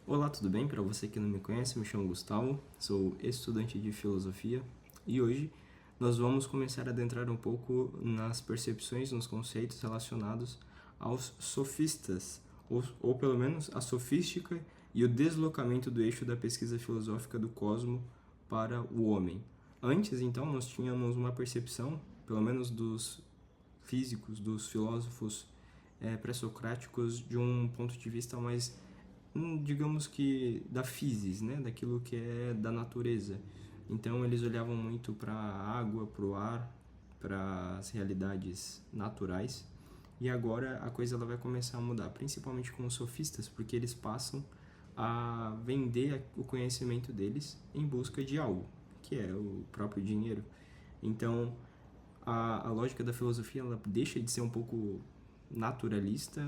Olá, tudo bem? Para você que não me conhece, me chamo Gustavo, sou estudante de filosofia e hoje nós vamos começar a adentrar um pouco nas percepções, nos conceitos relacionados aos sofistas, ou pelo menos a sofística e o deslocamento do eixo da pesquisa filosófica do cosmo para o homem. Antes, então, nós tínhamos uma percepção, pelo menos dos físicos, dos filósofos pré-socráticos, de um ponto de vista mais digamos que da physis, né, daquilo que é da natureza. Então eles olhavam muito para a água, para o ar, para as realidades naturais. E agora a coisa ela vai começar a mudar, principalmente com os sofistas, porque eles passam a vender o conhecimento deles em busca de algo, que é o próprio dinheiro. Então a lógica da filosofia ela deixa de ser um pouco naturalista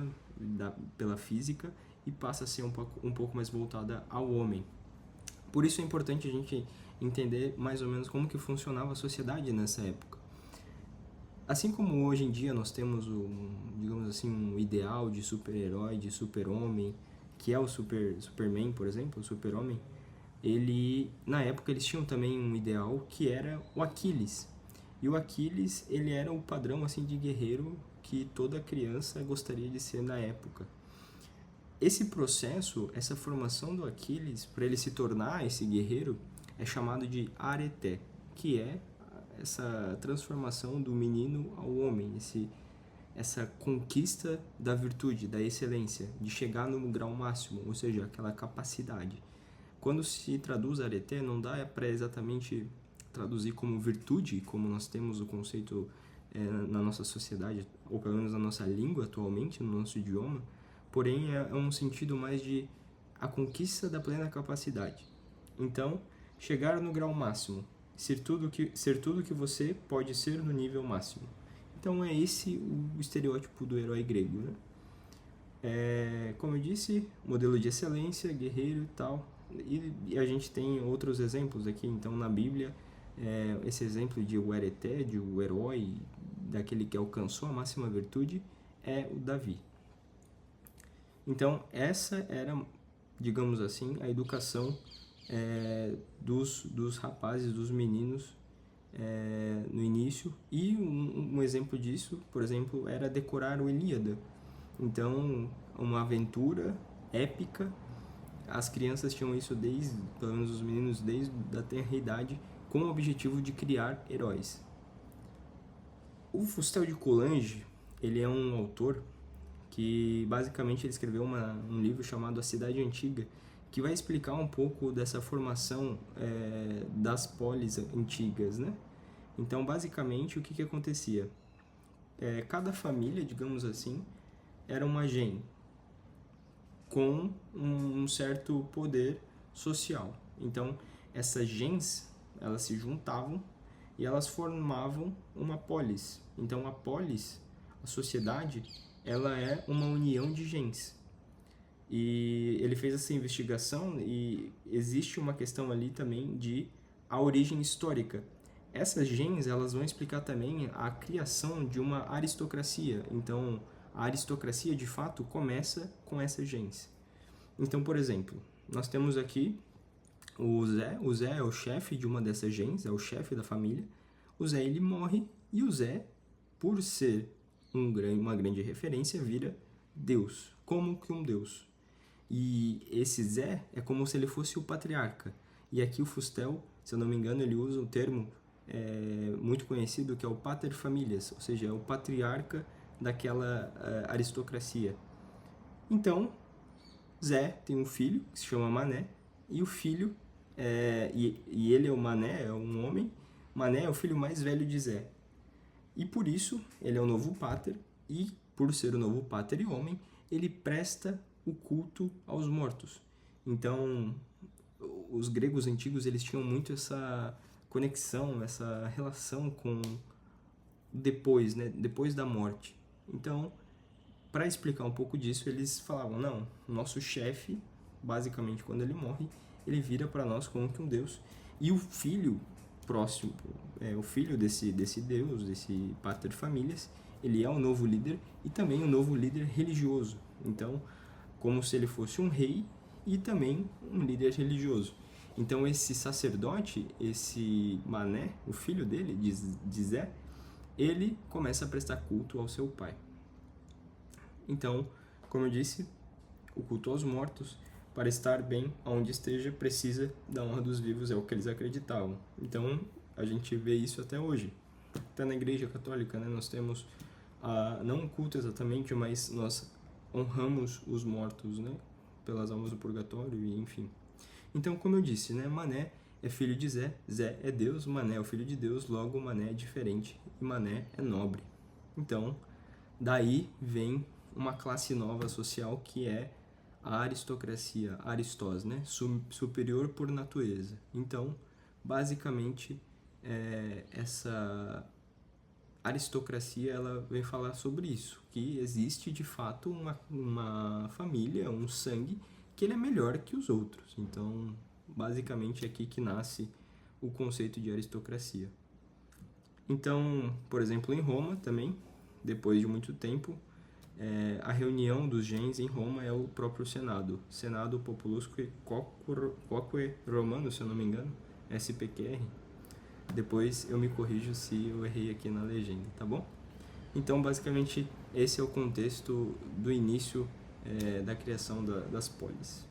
pela física e passa a ser um pouco mais voltada ao homem. Por isso é importante a gente entender mais ou menos como que funcionava a sociedade nessa época. Assim como hoje em dia nós temos digamos assim, um ideal de super-herói, de super-homem, que é o Superman, por exemplo, o super-homem, na época eles tinham também um ideal que era o Aquiles. E o Aquiles, ele era o padrão assim de guerreiro que toda criança gostaria de ser na época. Esse processo, essa formação do Aquiles, para ele se tornar esse guerreiro, é chamado de areté, que é essa transformação do menino ao homem, essa conquista da virtude, da excelência, de chegar no grau máximo, ou seja, aquela capacidade. Quando se traduz areté, não dá para exatamente traduzir como virtude, como nós temos o conceito na nossa sociedade, ou pelo menos na nossa língua atualmente, no nosso idioma, porém é um sentido mais de a conquista da plena capacidade. Então, chegar no grau máximo, ser tudo que você pode ser no nível máximo. Então é esse o estereótipo do herói grego, né? Como eu disse, modelo de excelência, guerreiro e tal. E a gente tem outros exemplos aqui, então na Bíblia, esse exemplo de o areté, de o herói, daquele que alcançou a máxima virtude, é o Davi. Então, essa era, digamos assim, a educação dos rapazes, dos meninos no início. E um exemplo disso, por exemplo, era decorar o Ilíada. Então, uma aventura épica. As crianças tinham isso pelo menos os meninos, desde a tenra idade, com o objetivo de criar heróis. O Fustel de Coulanges, ele é um autor que basicamente ele escreveu um livro chamado A Cidade Antiga, que vai explicar um pouco dessa formação das polis antigas, né? Então, basicamente, o que acontecia? Cada família, digamos assim, era uma gen com um certo poder social. Então, essas gens, elas se juntavam e elas formavam uma polis. Então, a polis, a sociedade, ela é uma união de gens. E ele fez essa investigação e existe uma questão ali também de a origem histórica. Essas gens, elas vão explicar também a criação de uma aristocracia. Então, a aristocracia, de fato, começa com essas gens. Então, por exemplo, nós temos aqui o Zé. O Zé é o chefe de uma dessas gens, é o chefe da família. O Zé, ele morre e o Zé, por ser uma grande referência, vira Deus. Como que um Deus? E esse Zé é como se ele fosse o patriarca. E aqui o Fustel, se eu não me engano, ele usa um termo muito conhecido que é o pater familias, ou seja, é o patriarca daquela aristocracia. Então, Zé tem um filho que se chama Mané, e o filho, e ele é o Mané, é um homem, Mané é o filho mais velho de Zé. E por isso, ele é o novo pater, e por ser o novo pater e homem, ele presta o culto aos mortos. Então, os gregos antigos, eles tinham muito essa conexão, essa relação com depois, né? Depois da morte. Então, para explicar um pouco disso, eles falavam, não, nosso chefe, basicamente, quando ele morre, ele vira para nós como que um deus. E o filho próximo, o filho desse deus, desse pater familias, ele é o novo líder e também o novo líder religioso. Então, como se ele fosse um rei e também um líder religioso. Então esse sacerdote, esse Mané, o filho dele, de Zé, ele começa a prestar culto ao seu pai. Então, como eu disse, o culto aos mortos, para estar bem onde esteja, precisa da honra dos vivos, é o que eles acreditavam. Então, a gente vê isso até hoje. Até na Igreja Católica, né, nós temos, não um culto exatamente, mas nós honramos os mortos, né, pelas almas do purgatório, e enfim. Então, como eu disse, né, Mané é filho de Zé, Zé é Deus, Mané é o filho de Deus, logo Mané é diferente e Mané é nobre. Então, daí vem uma classe nova social que é a aristocracia, aristós, né? Superior por natureza. Então, basicamente, essa aristocracia ela vem falar sobre isso, que existe de fato uma família, um sangue, que ele é melhor que os outros. Então, basicamente, é aqui que nasce o conceito de aristocracia. Então, por exemplo, em Roma também, depois de muito tempo, a reunião dos gens em Roma é o próprio Senado. Senado Populusque Quoque Romano, se eu não me engano, SPQR. Depois eu me corrijo se eu errei aqui na legenda, tá bom? Então, basicamente, esse é o contexto do início da criação das polis.